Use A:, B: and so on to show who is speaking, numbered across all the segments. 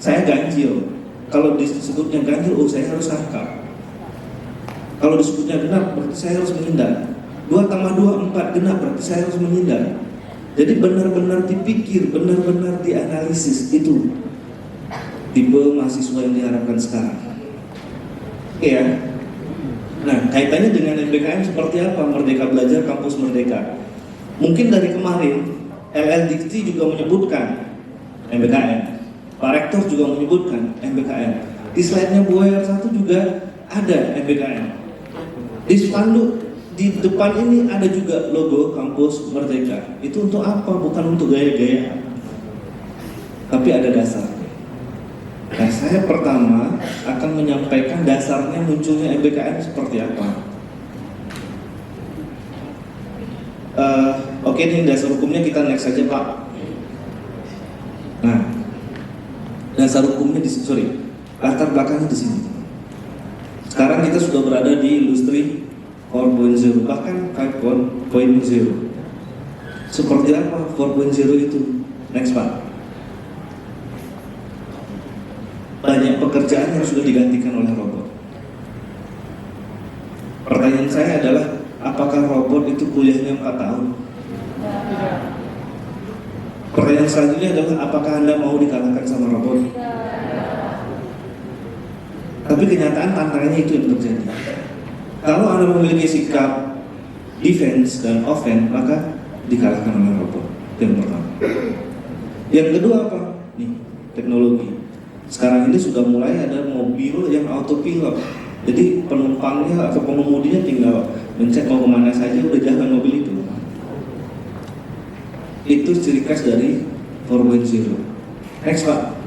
A: saya ganjil. Kalau disebutnya ganjil, oh saya harus sakap. Kalau disebutnya genap, berarti saya harus menghindar. 2 tambah 2, 4 genap, berarti saya harus menghindar. Jadi benar-benar dipikir, benar-benar dianalisis. Itu tipe mahasiswa yang diharapkan sekarang. Oke ya. Nah, kaitannya dengan MBKM seperti apa? Merdeka Belajar Kampus Merdeka. Mungkin dari kemarin LL Dikti juga menyebutkan MBKM. Pak Rektor juga menyebutkan MBKM. Di slide-nya Buayar 1 juga ada MBKM. Di spanduk di depan ini ada juga logo Kampus Merdeka. Itu untuk apa? Bukan untuk gaya-gaya, tapi ada dasar. Nah, saya pertama akan menyampaikan dasarnya munculnya MBKM seperti apa. Oke, ini dasar hukumnya kita next saja, Pak. Nah, dasar hukumnya latar belakangnya di sini. Sekarang kita sudah berada di industri 4.0, bahkan 5.0. Seperti apa 4.0 itu? Next, Pak. Banyak pekerjaan yang sudah digantikan oleh robot. Pertanyaan saya adalah, apakah robot itu kuliahnya 4 tahun? Pertanyaan selanjutnya adalah, apakah Anda mau dikalahkan sama robot? Tapi kenyataan tantangannya itu yang terjadi. Kalau Anda memiliki sikap defense dan offense, maka dikalahkan oleh robot. Yang pertama. Yang kedua apa? Nih, teknologi. Sekarang ini sudah mulai ada mobil yang autopilot. Jadi penumpangnya atau pengemudinya tinggal mencet mau kemana saja, udah jalan mobil itu. Itu ciri khas dari 4.0. Next, Pak.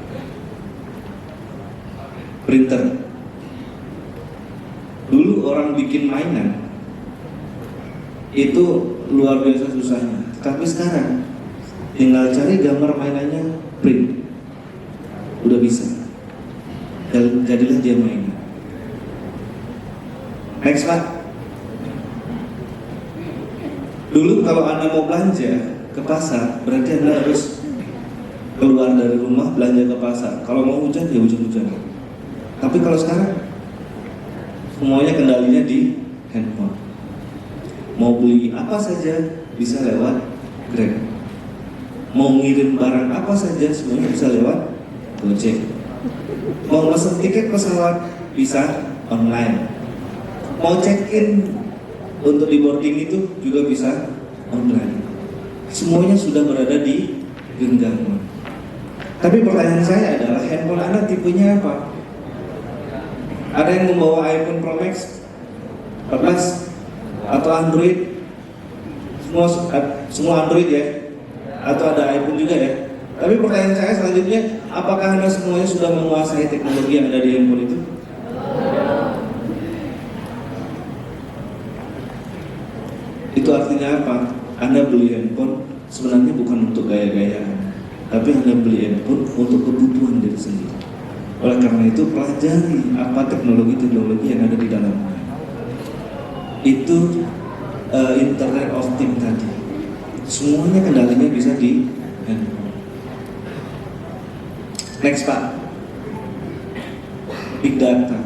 A: Printer. Dulu orang bikin mainan itu luar biasa susahnya. Tapi sekarang tinggal cari gambar mainannya, print, udah bisa. Dan jadilah dia mainan. Next, Pak. Dulu kalau Anda mau belanja ke pasar, berarti Anda harus keluar dari rumah belanja ke pasar. Kalau mau hujan, ya hujan-hujan. Tapi kalau sekarang semuanya kendalinya di handphone. Mau beli apa saja bisa lewat Grab. Mau ngirim barang apa saja semuanya bisa lewat Gojek. Mau pesen tiket pesawat bisa online. Mau check-in untuk di boarding itu juga bisa online. Semuanya sudah berada di genggaman. Tapi pertanyaan saya adalah, handphone Anda tipenya apa? Ada yang membawa iPhone Pro Max 14 atau Android? Semua Android ya? Atau ada iPhone juga ya? Tapi pertanyaan saya selanjutnya, apakah Anda semuanya sudah menguasai teknologi yang ada di handphone itu? Itu artinya apa? Anda beli handphone sebenarnya bukan untuk gaya-gayaan, tapi Anda beli handphone untuk kebutuhan diri sendiri. Oleh karena itu, pelajari apa teknologi-teknologi yang ada di dalamnya. Itu Internet of Things tadi. Semuanya kendalinya bisa di handphone. Next, Pak. Big data.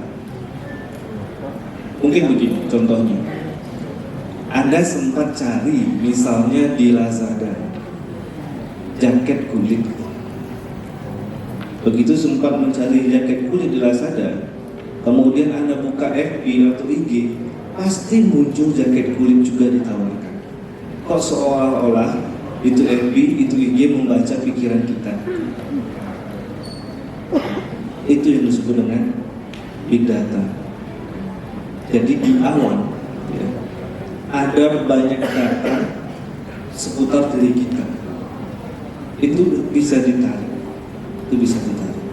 A: Mungkin begini contohnya. Anda sempat cari misalnya di Lazada jaket kulit. Begitu sempat mencari jaket kulit di Lazada, kemudian Anda buka FB atau IG, pasti muncul jaket kulit juga ditawarkan. Kok seolah-olah itu FB, itu IG membaca pikiran kita. Itu yang disebut dengan big data. Jadi di awal ya, ada banyak data seputar diri kita. Itu bisa ditarik. Itu bisa ditarik.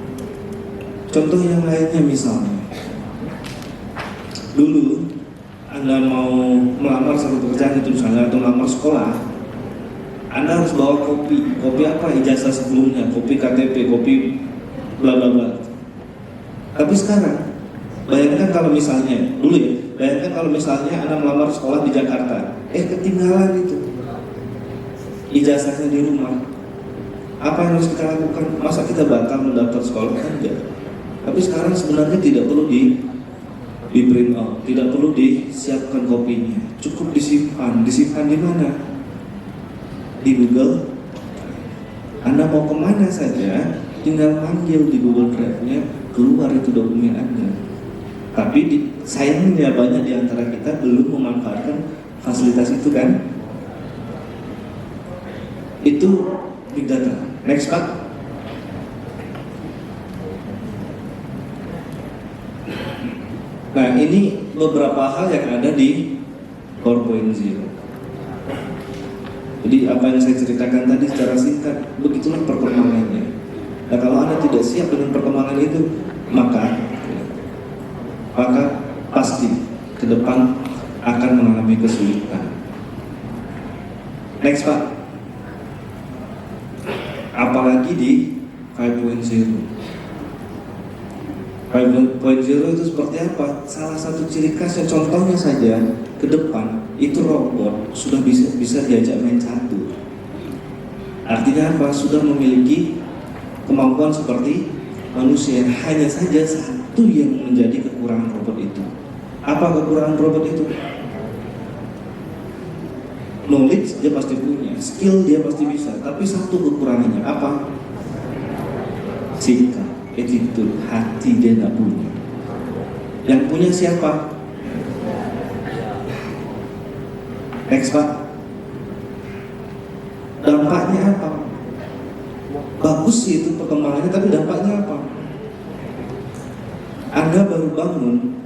A: Contoh yang lainnya misalnya, dulu Anda mau melamar satu pekerjaan itu misalnya, atau melamar sekolah, Anda harus bawa kopi apa, ijazah sebelumnya, kopi KTP, kopi bla bla bla. Tapi sekarang, bayangkan kalau misalnya, dulu ya, bayangkan kalau misalnya Anda melamar sekolah di Jakarta, ketinggalan itu ijazahnya di rumah. Apa yang harus kita lakukan? Masa kita batal mendaftar sekolah? Enggak. Tapi sekarang sebenarnya tidak perlu di print out, tidak perlu disiapkan kopinya, cukup disimpan. Disimpan di mana? Di Google. Anda mau kemana saja, tinggal panggil di Google Drive-nya, keluar itu dokumen Anda. Tapi sayangnya banyak di antara kita belum memanfaatkan fasilitas itu kan. Itu big data. Next Pak. Nah, ini beberapa hal yang ada di 4.0. Jadi apa yang saya ceritakan tadi secara singkat, begitulah perkembangannya. Nah, kalau Anda tidak siap dengan perkembangan itu, maka pasti ke depan akan mengalami kesulitan. Next Pak. Apalagi di 5.0. 5.0 itu seperti apa? Salah satu ciri khasnya, contohnya saja, ke depan itu robot sudah bisa diajak main catur. Artinya apa? Sudah memiliki kemampuan seperti manusia. Hanya saja satu yang menjadi kekurangan robot itu. Apa kekurangan robot itu? Knowledge dia pasti punya, skill dia pasti bisa, tapi satu kekurangannya apa? Sikap, attitude, hati dia tidak punya. Yang punya siapa? Next Pak. Dampaknya apa? Bagus sih itu perkembangannya, tapi dampaknya apa? Anda baru bangun,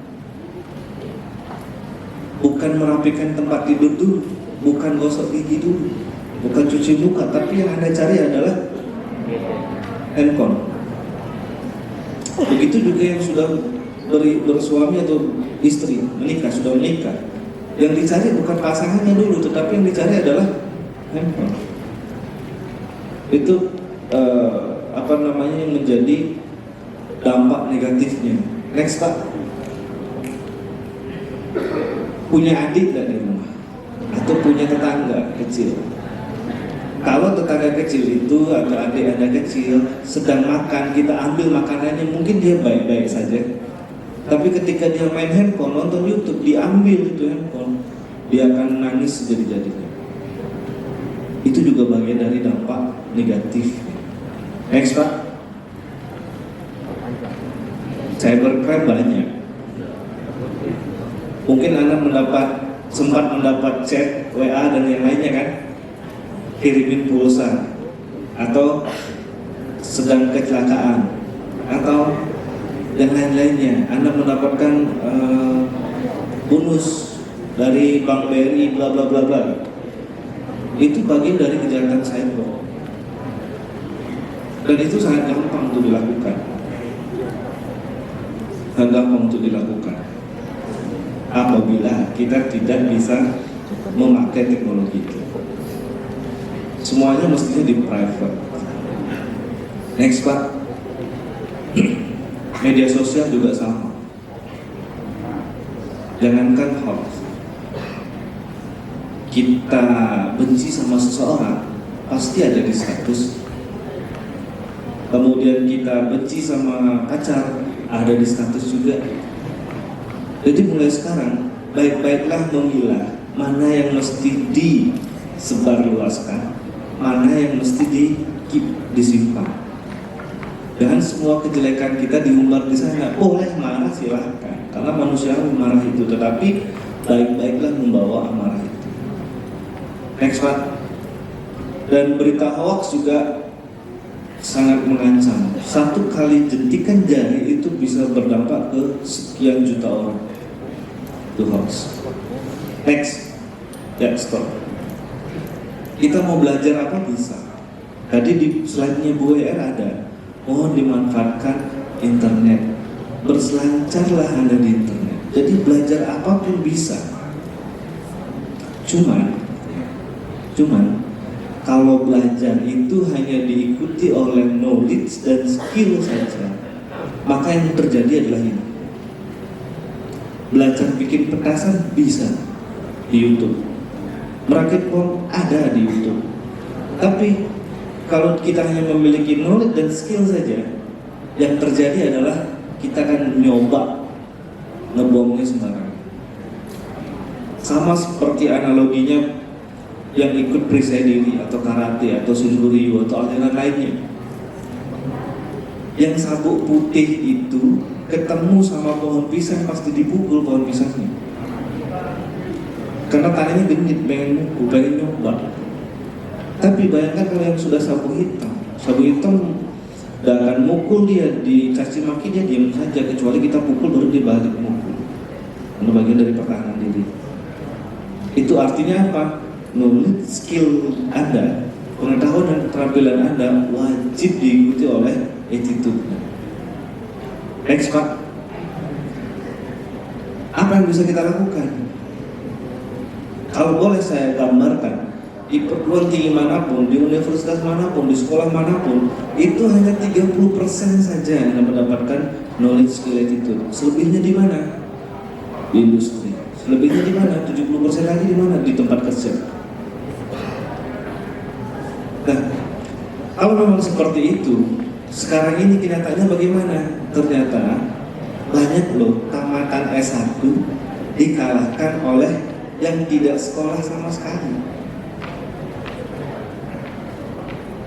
A: bukan merapikan tempat tidur dulu, bukan gosok gigi dulu, bukan cuci muka, tapi yang Anda cari adalah handphone. Begitu juga yang sudah bersuami atau istri, sudah menikah. Yang dicari bukan pasangannya dulu, tetapi yang dicari adalah handphone. Itu yang menjadi dampak negatifnya. Next Pak. Punya adik nggak di rumah? Atau punya tetangga kecil? Kalau tetangga kecil itu atau adik Anda kecil sedang makan, kita ambil makanannya, mungkin dia baik-baik saja. Tapi ketika dia main handphone, nonton YouTube, diambil itu handphone, dia akan nangis jadi-jadinya. Itu juga bagian dari dampak negatif. Next Pak. Cybercrime banyak. Mungkin Anda sempat mendapat chat, WA dan yang lainnya kan, kirimin pulsa, atau sedang kecelakaan, atau dan lain-lainnya. Anda mendapatkan bonus dari Bank BRI, bla bla bla bla. Itu bagian dari kejahatan cyber. Dan itu sangat gampang untuk dilakukan. Sangat gampang untuk dilakukan. Apabila kita tidak bisa memakai teknologi itu. Semuanya mestinya di private. Next Pak. Media sosial juga sama. Jangankan hoax, kita benci sama seseorang pasti ada di status. Kemudian kita benci sama pacar, ada di status juga. Jadi mulai sekarang baik-baiklah memilah mana yang mesti disebarluaskan, mana yang mesti disimpan. Jangan semua kejelekan kita diumbar di sana. Boleh marah silahkan, karena manusia marah itu, tetapi baik-baiklah membawa amarah itu. Next Pak. Dan berita hoax juga sangat mengancam. Satu kali jentikan jari itu bisa berdampak ke sekian juta orang. Itu hoax. Next. Ya, stop. Kita mau belajar apa bisa. Tadi di slide-nya Bu WR ada. Mohon dimanfaatkan internet. Berselancarlah Anda di internet. Jadi belajar apapun bisa. Cuman kalau belajar itu hanya diikuti oleh knowledge dan skill saja, maka yang terjadi adalah ini. Belajar bikin petasan bisa di YouTube. Merakit bom ada di YouTube. Tapi Kalau kita hanya memiliki knowledge dan skill saja, yang terjadi adalah kita akan nyoba ngebomnya sembarangan. Sama seperti analoginya yang ikut perisai diri atau karate atau Shunryu atau aliran lainnya. Yang sabuk putih itu ketemu sama pohon pisang pasti dipukul pohon pisangnya. Karena tangannya genit, pengen nyoba. Tapi bayangkan kalau yang sudah sabuk hitam gak akan mukul dia, dicaci maki dia diam saja, kecuali kita pukul baru dia balik mukul. Itu bagian dari pertahanan diri. Itu artinya apa? Knowledge, skill Anda, pengetahuan dan keterampilan Anda wajib diikuti oleh attitude-nya. Next Pak. Apa yang bisa kita lakukan? Kalau boleh saya gambarkan, di perguruan tinggi manapun, di universitas manapun, di sekolah manapun, itu hanya 30% saja yang mendapatkan knowledge, skill, attitude. Selebihnya di mana? Di industri. Selebihnya di mana? 70% lagi di mana? Di tempat kerja. Nah, kalau memang seperti itu, sekarang ini kenyataannya bagaimana? Ternyata banyak loh tamatan S1 dikalahkan oleh yang tidak sekolah sama sekali.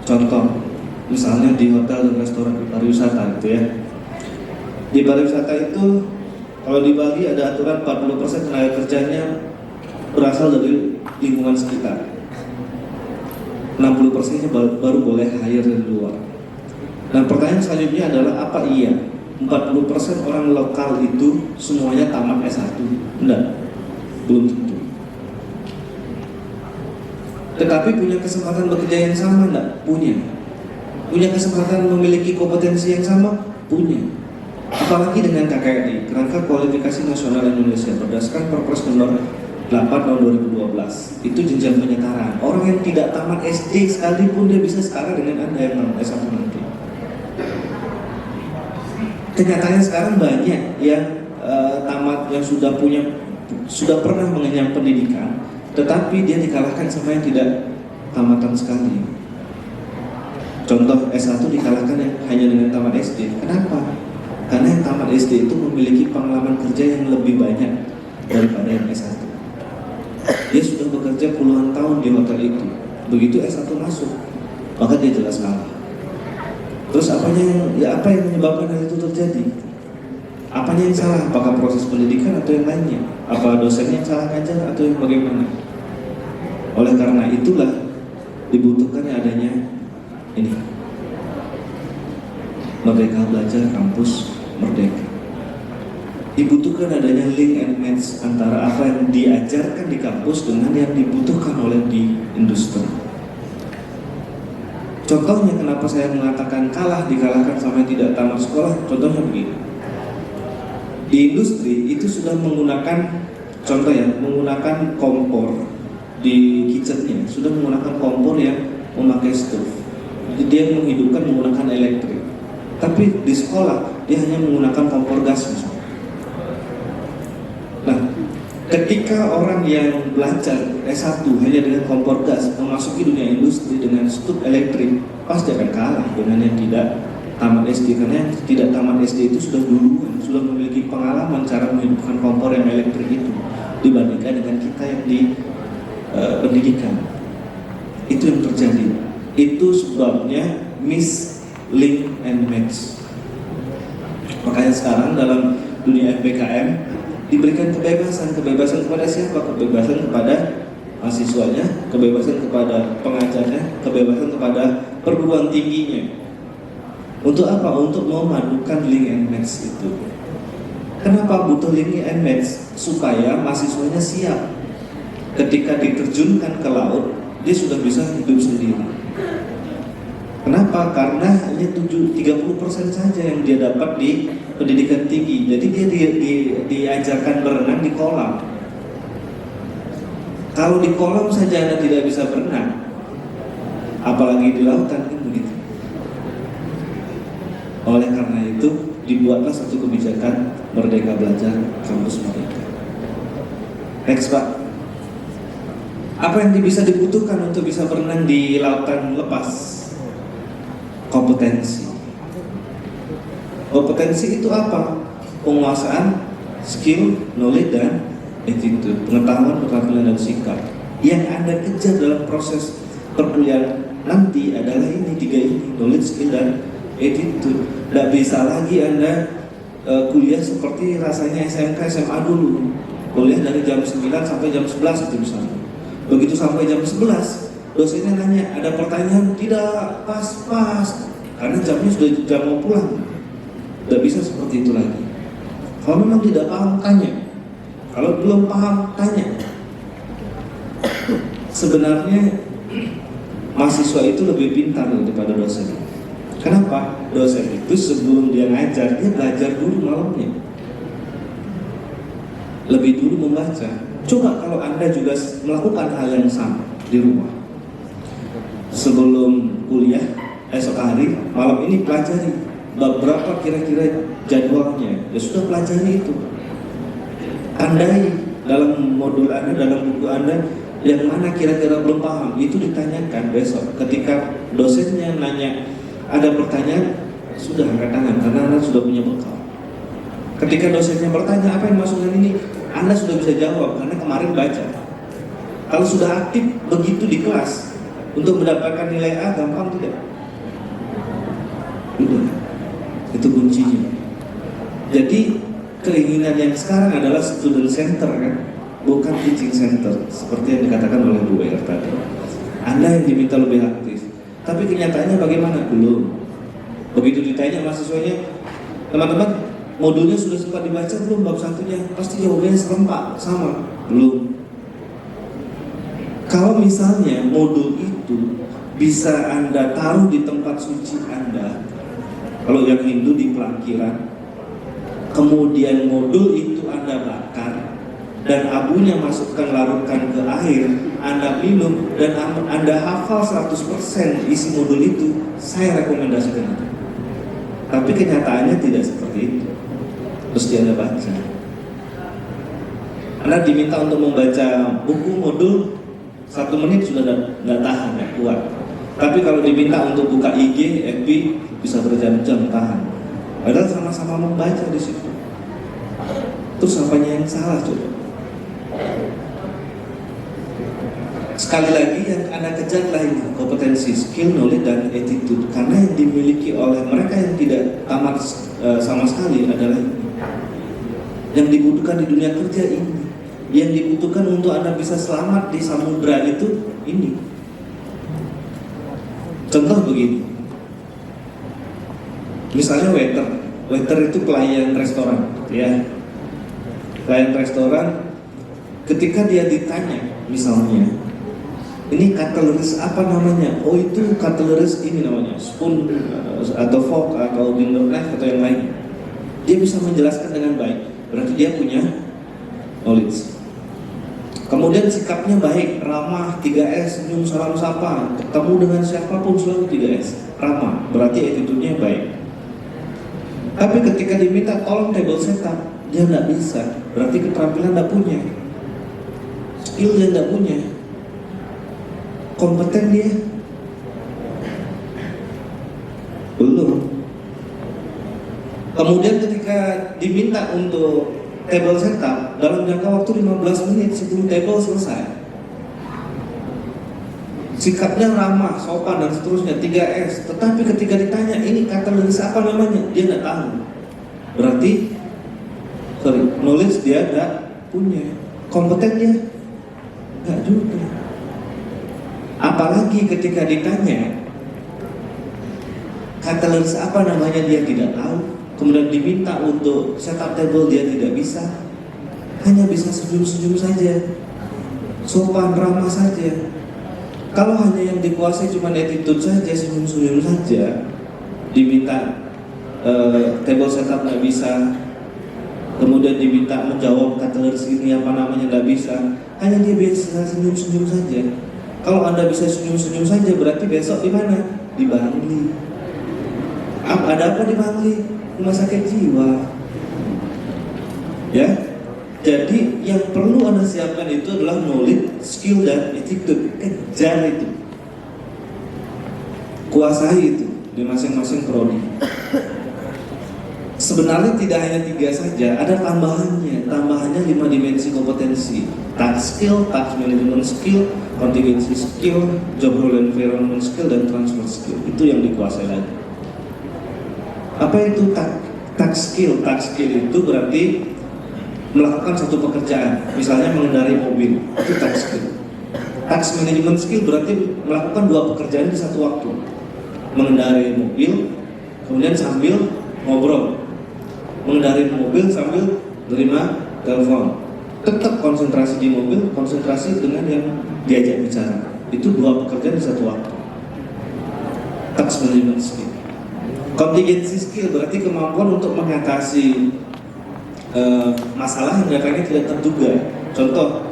A: Contoh, misalnya di hotel dan restoran pariwisata gitu ya. Di pariwisata itu, kalau di Bali ada aturan 40% tenaga kerjanya berasal dari lingkungan sekitar. 60%-nya baru boleh hire dari luar. Nah, pertanyaan selanjutnya adalah apa iya 40% orang lokal itu semuanya tamat S1? Enggak, belum tentu. Tetapi punya kesempatan bekerja yang sama enggak? Punya. Punya kesempatan memiliki kompetensi yang sama? Punya. Apalagi dengan KKNI, Kerangka Kualifikasi Nasional Indonesia, berdasarkan Perpres nomor 8 tahun 2012. Itu jenjang penyetaraan. Orang yang tidak tamat SD sekalipun dia bisa setara dengan Anda yang tamat S1 nanti. Kenyataannya sekarang banyak yang tamat, yang sudah pernah mengenyam pendidikan, tetapi dia dikalahkan sama yang tidak tamatan sekali. Contoh S1 dikalahkan hanya dengan tamat SD. Kenapa? Karena yang tamat SD itu memiliki pengalaman kerja yang lebih banyak daripada yang S1. Dia sudah bekerja puluhan tahun di hotel itu. Begitu S1 masuk, maka dia jelas kalah. Terus apa yang menyebabkan hal itu terjadi? Apanya yang salah? Apakah proses pendidikan atau yang lainnya? Apa dosennya yang salah ngajar atau yang bagaimana? Oleh karena itulah dibutuhkannya adanya ini, Merdeka Belajar Kampus Merdeka. Dibutuhkan adanya link and match antara apa yang diajarkan di kampus dengan yang dibutuhkan oleh di industri. Contohnya kenapa saya mengatakan dikalahkan sama yang tidak tamat sekolah, contohnya begini. Di industri itu sudah menggunakan, contoh ya, menggunakan kompor di kitchennya, sudah menggunakan kompor yang memakai stove. Jadi dia menghidupkan menggunakan elektrik. Tapi di sekolah dia hanya menggunakan kompor gas misalnya. Nah, ketika orang yang belajar S1 hanya dengan kompor gas memasuki dunia industri dengan stove elektrik, pasti akan kalah dengan yang tidak tamat SD. Karena yang tidak tamat SD itu sudah sudah memiliki pengalaman cara menghidupkan kompor yang elektrik itu dibandingkan dengan kita yang di pendidikan. Itu yang terjadi. Itu sebabnya miss link and match. Makanya sekarang dalam dunia FBKM diberikan kebebasan kepada siapa? Kebebasan kepada mahasiswanya, kebebasan kepada pengajarnya, kebebasan kepada perguruan tingginya. Untuk apa? Untuk memadukan link and match itu. Kenapa butuh link and match? Supaya mahasiswanya siap ketika diterjunkan ke laut, dia sudah bisa hidup sendiri. Kenapa? Karena hanya 30% saja yang dia dapat di pendidikan tinggi. Jadi dia diajarkan berenang di kolam. Kalau di kolam saja Anda tidak bisa berenang, apalagi di lautan, kan begitu. Oleh karena itu dibuatlah satu kebijakan Merdeka Belajar Kampus Merdeka. Next Pak. Apa yang bisa dibutuhkan untuk bisa berenang di lautan lepas? kompetensi. Kompetensi itu apa? Penguasaan, skill, knowledge, dan attitude, pengetahuan, keterampilan, dan sikap. Yang Anda kejar dalam proses perkuliahan nanti adalah ini, tiga ini, knowledge, skill, dan attitude. Tidak bisa lagi Anda kuliah seperti rasanya SMK, SMA dulu. Kuliah dari jam 9 sampai jam 11 itu misalnya. Begitu sampai jam 11, dosennya nanya, ada pertanyaan? Tidak, pas. Karena jamnya sudah jam mau pulang. Tidak bisa seperti itu lagi. Kalau memang tidak paham, tanya. Kalau belum paham, tanya. Sebenarnya mahasiswa itu lebih pintar daripada dosen. Kenapa? Dosen itu sebelum dia ngajar, dia belajar dulu malamnya. Lebih dulu membaca. Coba kalau Anda juga melakukan hal yang sama di rumah. Sebelum kuliah, esok hari, malam ini pelajari berapa kira-kira jadwalnya. Ya sudah, pelajari itu. Andai dalam modul Anda, dalam buku Anda, yang mana kira-kira belum paham, itu ditanyakan besok. Ketika dosennya nanya, ada pertanyaan, sudah angkat tangan karena Anda sudah punya bekal. Ketika dosennya bertanya apa yang masuk dengan ini, Anda sudah bisa jawab karena kemarin baca. Kalau sudah aktif begitu di kelas untuk mendapatkan nilai A, gampang tidak? Udah, itu kuncinya. Jadi keinginan yang sekarang adalah student center kan, bukan teaching center seperti yang dikatakan oleh Bu Wer tadi. Anda yang diminta lebih aktif, tapi kenyataannya bagaimana? Belum. Begitu ditanya mahasiswanya, teman-teman modulnya sudah sempat dibaca belum bab satunya? Pasti jawabannya serempak, sama. Belum. Kalau misalnya modul itu bisa Anda taruh di tempat suci Anda, kalau yang Hindu di pelankiran, kemudian modul itu Anda bakar dan abunya masukkan, larutkan ke air, Anda minum dan Anda hafal 100% isi modul itu, saya rekomendasikan itu. Tapi kenyataannya tidak seperti itu. Terus Anda baca, Anda diminta untuk membaca buku modul 1 menit sudah tidak tahan, tidak kuat. Tapi kalau diminta untuk buka IG, FB, bisa berjam-jam tahan. Padahal sama-sama membaca di situ. Terus apanya yang salah coba? Sekali lagi yang Anda kejar adalah ini, kompetensi, skill, knowledge, dan attitude. Karena yang dimiliki oleh mereka yang tidak tamat sama sekali adalah ini. Yang dibutuhkan di dunia kerja ini. Yang dibutuhkan untuk Anda bisa selamat di samudra itu ini. Contoh begini. Misalnya waiter itu pelayan restoran, ya. Pelayan restoran, ketika dia ditanya, misalnya, ini cutleries apa namanya? Oh itu cutleries ini namanya, spoon atau fork atau dinner knife atau yang lain. Dia bisa menjelaskan dengan baik, berarti dia punya knowledge. Kemudian sikapnya baik, ramah, 3S, senyum, salam sapa, ketemu dengan siapapun selalu 3S, ramah, berarti attitude-nya baik. Tapi ketika diminta tolong table setup, dia tidak bisa, berarti keterampilan tidak punya, skill dia tidak punya, kompeten dia belum. Kemudian ketika diminta untuk table setup, dalam jangka waktu 15 menit sebelum table selesai, sikapnya ramah, sopan dan seterusnya, 3S. Tetapi ketika ditanya ini cutleries apa namanya, dia tidak tahu. Berarti knowledge dia tidak punya, kompeten dia enggak juga. Apalagi ketika ditanya cutleries apa namanya, dia tidak tahu. Kemudian diminta untuk setup table, dia tidak bisa. Hanya bisa senyum-senyum saja, sopan, ramah saja. Kalau hanya yang dikuasai cuma attitude saja, senyum-senyum saja, diminta table setup nggak bisa, kemudian diminta menjawab cutleries ini apa namanya nggak bisa, hanya dia bisa senyum-senyum saja. Kalau Anda bisa senyum-senyum saja, berarti besok di mana? Di Bangli. Ada apa di Bangli? Rumah sakit jiwa. Ya. Jadi yang perlu Anda siapkan itu adalah knowledge, skill, dan attitude. Kejar itu, kuasai itu. di masing-masing prodi. Sebenarnya tidak hanya 3 saja, ada tambahannya 5 dimensi kompetensi. Task skill, task management skill, contingency skill, job role environment skill, dan transfer skill. Itu yang dikuasai lagi. Apa itu task skill? Task skill itu berarti melakukan satu pekerjaan, misalnya mengendarai mobil, itu task skill. Task management skill berarti melakukan 2 pekerjaan di satu waktu, mengendarai mobil, kemudian sambil ngobrol, mengendarai mobil sambil terima telepon, tetap konsentrasi di mobil, konsentrasi dengan yang diajak bicara. Itu 2 pekerjaan di satu waktu. Task management skill. Contingency skill berarti kemampuan untuk mengatasi masalah yang kayaknya tidak terduga. Contoh,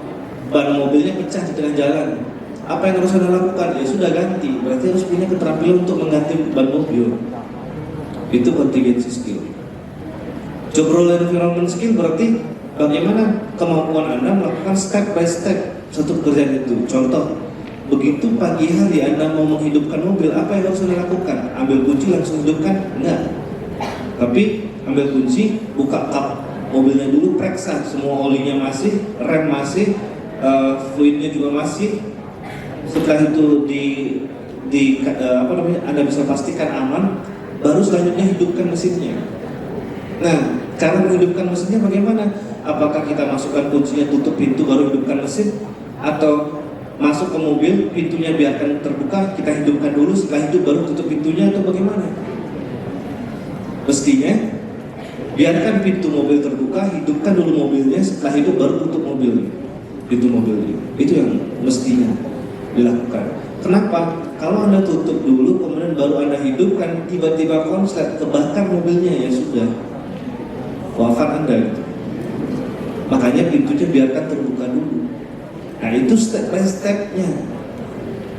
A: ban mobilnya pecah di tengah jalan. Apa yang harus Anda lakukan? Ya sudah ganti. Berarti harus punya keterampilan untuk mengganti ban mobil. Itu contingency skill. Job role environment skill berarti bagaimana kemampuan Anda melakukan step by step satu pekerjaan itu. Contoh, begitu pagi hari Anda mau menghidupkan mobil, apa yang harus Anda lakukan? Ambil kunci langsung hidupkan? Enggak. Tapi ambil kunci, buka kap mobilnya dulu, periksa semua olinya masih, rem masih, fluidnya juga masih. Setelah itu Anda bisa pastikan aman, baru selanjutnya hidupkan mesinnya. Nah, cara menghidupkan mesinnya bagaimana? Apakah kita masukkan kuncinya, tutup pintu, baru hidupkan mesin? Atau masuk ke mobil, pintunya biarkan terbuka, kita hidupkan dulu, setelah hidup baru tutup pintunya, atau bagaimana? Mestinya biarkan pintu mobil terbuka, hidupkan dulu mobilnya, setelah hidup baru tutup pintu mobilnya. Itu yang mestinya dilakukan. Kenapa? Kalau Anda tutup dulu, kemudian baru Anda hidupkan, tiba-tiba konslet, kebakar mobilnya, ya sudah, wafat Anda gitu. Makanya pintunya biarkan terbuka dulu. Nah, itu step by stepnya.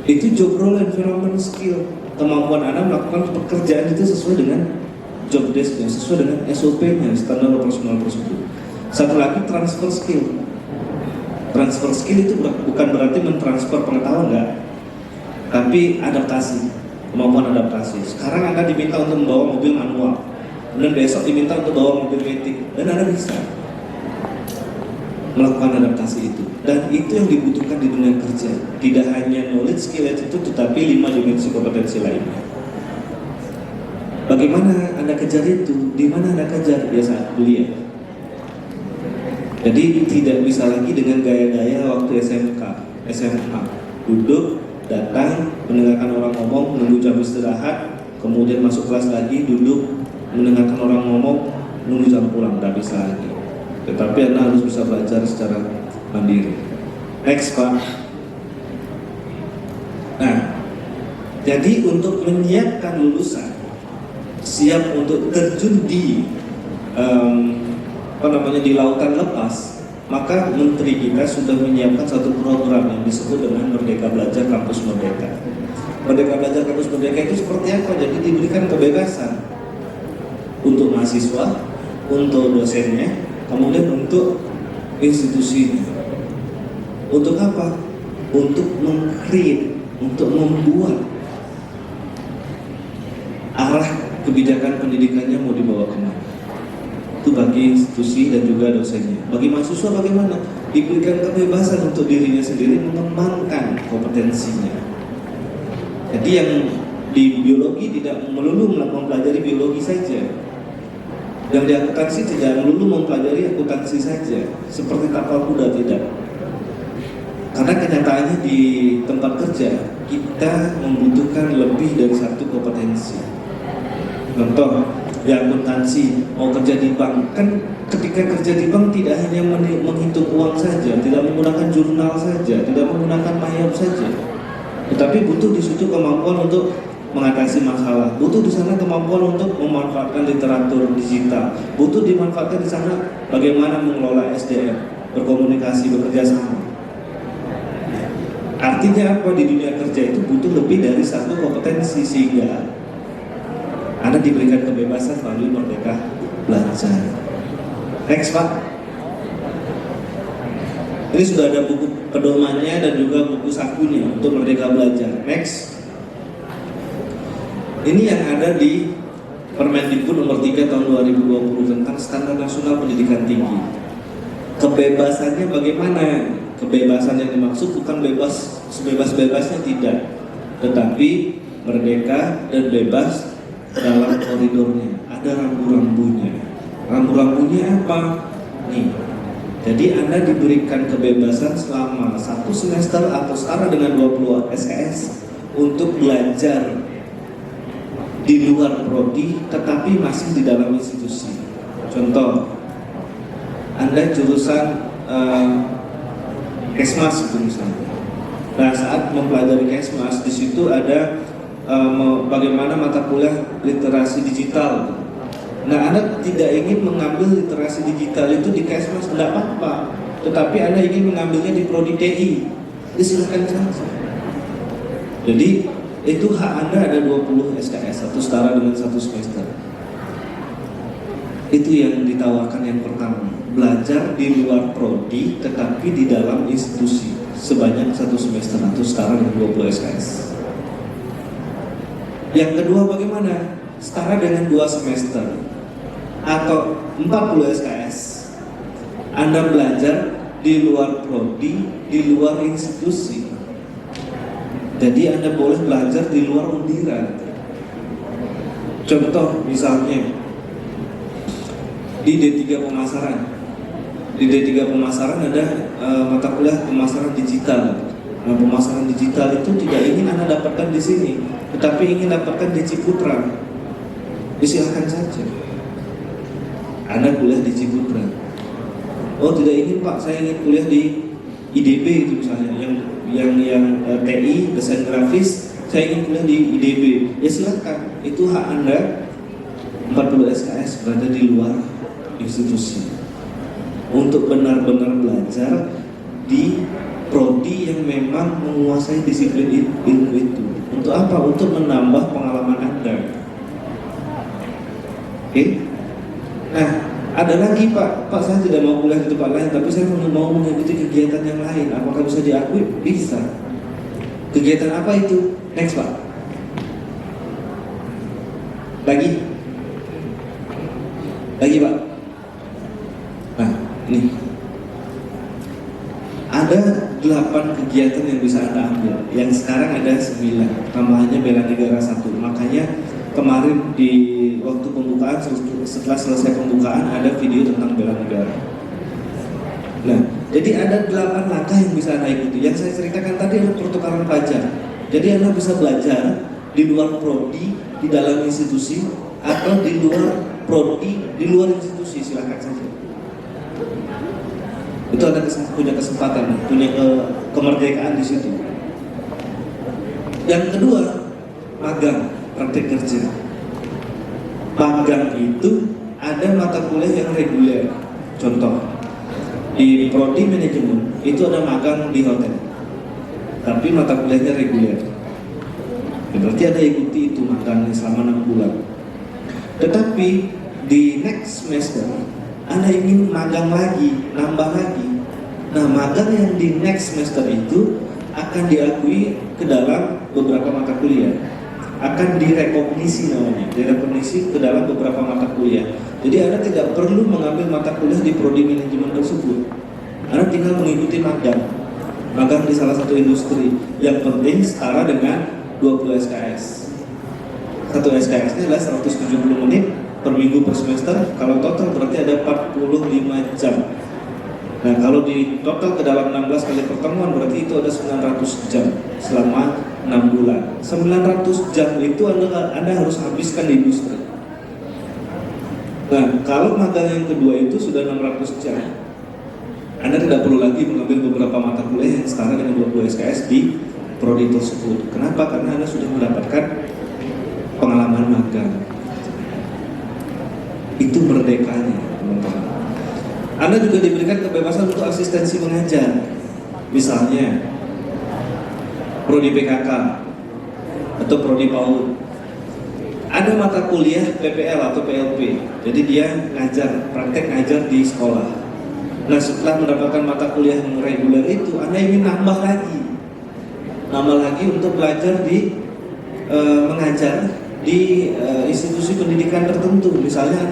A: Itu job role environment skill. Kemampuan Anda melakukan pekerjaan itu sesuai dengan job desk-nya, sesuai dengan SOP-nya, standar operasional prosedur. Satu lagi transfer skill. Transfer skill itu bukan berarti mentransfer pengetahuan, enggak, tapi adaptasi, kemampuan adaptasi. Sekarang Anda diminta untuk membawa mobil manual, dan besok diminta untuk bawa mobil matic, dan Anda bisa melakukan adaptasi itu. Dan itu yang dibutuhkan di dunia kerja. Tidak hanya knowledge skill itu, tetapi 5 dimensi kompetensi lainnya. Bagaimana Anda kejar itu? Di mana Anda kejar? Ya saat kuliah. Jadi tidak bisa lagi dengan gaya-gaya waktu SMK, SMA. Duduk, datang, mendengarkan orang ngomong, menunggu jam istirahat, kemudian masuk kelas lagi, duduk, mendengarkan orang ngomong, menunggu jam pulang. Tidak bisa lagi. Tetapi Anda harus bisa belajar secara mandiri. Next, Pak. Nah, jadi untuk menyiapkan lulusan siap untuk terjun di di lautan lepas, maka menteri kita sudah menyiapkan satu program yang disebut dengan Merdeka Belajar Kampus Merdeka. Merdeka Belajar Kampus Merdeka itu seperti apa? Jadi diberikan kebebasan untuk mahasiswa, untuk dosennya, kemudian untuk institusinya. Untuk apa? Untuk meng-create, untuk membuat arah kebijakan pendidikannya mau dibawa kemana. Itu bagi institusi dan juga dosennya. Bagi mahasiswa bagaimana? Diberikan kebebasan untuk dirinya sendiri mengembangkan kompetensinya. Jadi yang di biologi tidak melulu mempelajari biologi saja. Yang di akuntansi tidak melulu mempelajari akuntansi saja, seperti tapal kuda, tidak. Karena kenyataannya di tempat kerja kita membutuhkan lebih dari satu kompetensi. Contoh, di akuntansi mau kerja di bank, kan ketika kerja di bank tidak hanya menghitung uang saja, tidak menggunakan jurnal saja, tidak menggunakan mayap saja, tetapi butuh di situ kemampuan untuk mengatasi masalah, butuh di sana kemampuan untuk memanfaatkan literatur digital, butuh dimanfaatkan di sana bagaimana mengelola SDM, berkomunikasi, bekerja sama. Artinya apa? Di dunia kerja itu butuh lebih dari satu kompetensi, sehingga Anda diberikan kebebasan melalui Merdeka Belajar. Next, Pak. Ini sudah ada buku pedomannya dan juga buku sakunya untuk Merdeka Belajar. Next. Ini yang ada di Permendikbud nomor 3 tahun 2020 tentang standar nasional pendidikan tinggi. Kebebasannya bagaimana? Kebebasan yang dimaksud bukan bebas sebebas-bebasnya, tidak, tetapi merdeka dan bebas dalam koridornya. Ada rambu-rambunya. Rambu-rambunya apa? Nih. Jadi Anda diberikan kebebasan selama 1 semester atau setara dengan 20 SKS untuk belajar di luar prodi tetapi masih di dalam institusi. Contoh, Anda jurusan Kesmas itu misalnya. Nah, saat mempelajari Kesmas, di situ ada bagaimana mata kuliah literasi digital. Nah, Anda tidak ingin mengambil literasi digital itu di Kesmas, tidak apa-apa. Tetapi Anda ingin mengambilnya di prodi TI, silakan saja. Jadi itu hak Anda, ada 20 SKS atau setara dengan 1 semester. Itu yang ditawarkan yang pertama, belajar di luar prodi tetapi di dalam institusi sebanyak 1 semester atau setara dengan 20 SKS. Yang kedua bagaimana? Setara dengan 2 semester atau 40 SKS. Anda belajar di luar prodi, di luar institusi. Jadi Anda boleh belajar di luar Undira. Contoh misalnya di D3 pemasaran. Di D3 pemasaran ada mata kuliah pemasaran digital. Nah, pemasaran digital itu tidak ingin Anda dapatkan di sini, tetapi ingin dapatkan di Ciputra. Silakan saja. Anda kuliah di Ciputra. Oh, tidak ingin Pak, saya ingin kuliah di IDB itu misalnya, yang TI, desain grafis, saya ingin kuliah di IDB. Ya silakan, itu hak Anda. 40 SKS berada di luar institusi untuk benar-benar belajar di prodi yang memang menguasai disiplin ilmu itu. Untuk apa? Untuk menambah pengalaman Anda. Oke? Nah, ada lagi Pak, saya tidak mau kuliah di tempat lain, tapi saya mau mengikuti kegiatan yang lain. Apakah bisa diakui? Bisa. Kegiatan apa itu? Next Pak. Lagi Pak. Nah, ini ada 8 kegiatan yang bisa Anda ambil. Yang sekarang ada 9, tambahannya bela negara 1. Makanya kemarin di waktu pembukaan, setelah selesai pembukaan, ada video tentang bela negara. Nah, jadi ada 8 langkah yang bisa Anda ikuti. Yang saya ceritakan tadi adalah pertukaran pelajar. Jadi Anda bisa belajar di luar prodi, di dalam institusi, atau di luar prodi, di luar institusi, silakan saja. Itu Anda punya kesempatan, punya kemerdekaan di situ. Yang kedua, magang, praktek kerja. Magang itu ada mata kuliah yang reguler. Contoh, di prodi manajemen itu ada magang di hotel, tapi mata kuliahnya reguler. Berarti Anda ikuti itu magangnya selama 6 bulan. Tetapi di next semester Anda ingin magang lagi, nambah lagi. Nah, magang yang di next semester itu akan diakui ke dalam beberapa mata kuliah. Akan direkognisi namanya, direkognisi ke dalam beberapa mata kuliah. Jadi Anda tidak perlu mengambil mata kuliah di prodi manajemen tersebut. Anda tinggal mengikuti magang di salah satu industri. Yang penting setara dengan 20 SKS. Satu SKS-nya adalah 170 menit per minggu per semester. Kalau total berarti ada 45 jam. Nah, kalau di total ke dalam 16 kali pertemuan berarti itu ada 900 jam selama 6 bulan. 900 jam itu Anda harus habiskan di industri. Nah, kalau magang yang kedua itu sudah 600 jam, Anda tidak perlu lagi mengambil beberapa mata kuliah yang setara dengan 20 SKS di prodi tersebut. Kenapa? Karena Anda sudah mendapatkan pengalaman magang. Itu merdekanya, teman-teman. Anda juga diberikan kebebasan untuk asistensi mengajar. Misalnya prodi PKK atau prodi PAUD. Ada mata kuliah PPL atau PLP. Jadi dia praktek ngajar di sekolah. Nah, setelah mendapatkan mata kuliah yang reguler itu, Anda ingin nambah lagi untuk belajar di mengajar di institusi pendidikan tertentu, misalnya